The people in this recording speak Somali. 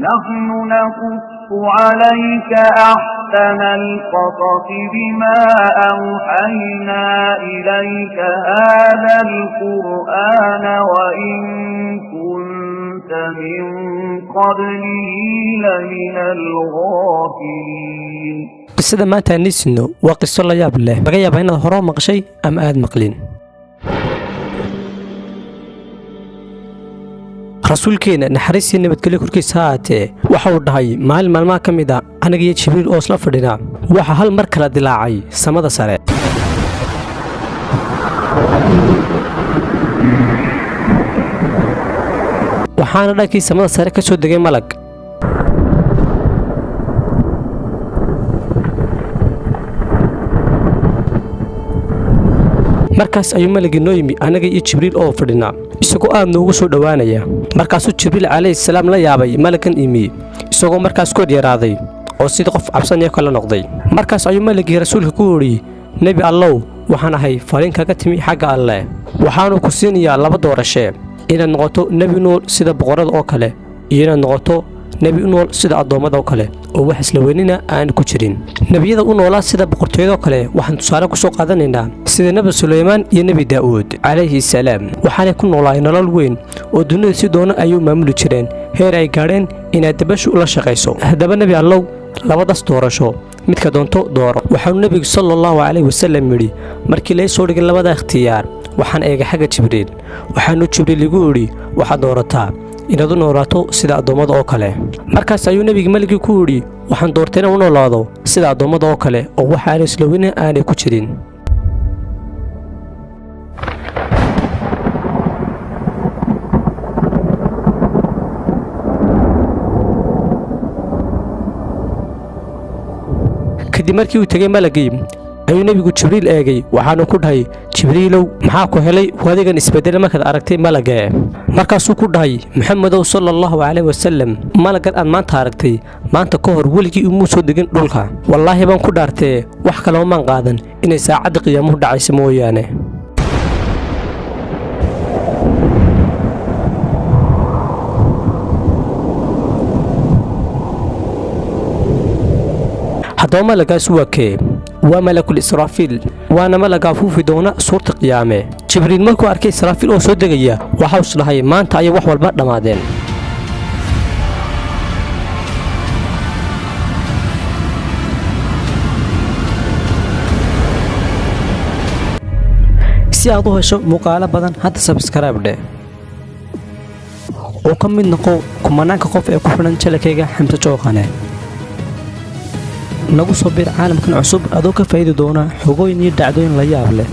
نحن نقص عليك أحسن القصص بما أوحينا إليك هذا القرآن وإن كنت من قبله لمن الغافلين. قصة ما تانيسنو وقصة لا ياب له بقى يابا هنا هرا مقشي أم آد مقلين. rasuulkeena naxariistii nabadgelyo korkiisa haatee waxa uu dhahay maalin maalmaha ka mid ah aniga iyo jibriil oo isla fadhina waxa hal mar kala dilaacay samada sare waxaana dhankii samada sare ka soo degay malag markaas ayuu malagii noo yimi anaga iyo jibriil oo fadhina isagoo aad noogu soo dhawaanaya markaasuu jibriil calayhi salaam la yaabay malagan imi isagoo markaas ku yaraaday oo sidii qof cabsanaya kala noqday markaas ayuu malagii rasuulka ku yiri nabi allow waxaan ahay fariin kaga timi xagga alle waxaanu ku siinayaa laba doorasho inaad noqoto nabi nuur sida boqorada oo kale iyo inaad noqoto nabi nuur sida adoomada oo kale oo wax isla weynina aan ku jirin nabiyada u noolaa sida boqortooyada kale waxaan tusaale ku soo qaadanaynaa sida nabi Suleymaan iyo nabi Daawud calayhi salaam waxaanay ku noolaayeen nolol weyn oo dunida si doona ayuu maamuli jireen heer ay gaareen inay dabashu la shaqeyso hadaba nabi allow labadaas doorasho midka doonto dooro waxaan nabiga sallallahu alayhi wasallam yiri markii la soo dhigay labada ikhtiyaar waxaan eegay xagga jibriil waxaanu jibriil igu yiri waxa doorataa inaad u noolaato sida adoomada oo kale markaas ayuu nabiga malagii ku yiri waxaan doortay inaan u noolaado sida adoomada oo kale oo waxa aan isla weyn aanay ku jirin kadib markii uu tagay malagii ayuu nabigu jibriil eegay waxaanu ku dhahay jibriilow maxaa ku helay wadigan isbedel markaad aragtay malaga markaasuu ku dhahay maxamedow sallallahu alayhi wasallam malagan aan maanta aragtay maanta ka hor weligii uu soo degin dhulka wallaahi baan ku dhaartay wax kale ma qaadan inay saacada qiyaamahu dhacayso mooyaane haddaba malagaas waa kee waa malakul israafiil waana malaga fuufi doona suurta qiyaame jibriil markuu arkay israafiil oo soo degaya waxa uu islahay maanta ay wax walba dhamaadeen si aad u hesho muuqaalo badan hadda subscribe dhe oo ka mid noqo kumanaanka qof ee ku xidhan channelkayga Xamse Jooqane nagu soo bir caalamkan cusub adoo ka faa'iido doona xogooyin iyo dhacdooyin la yaab leh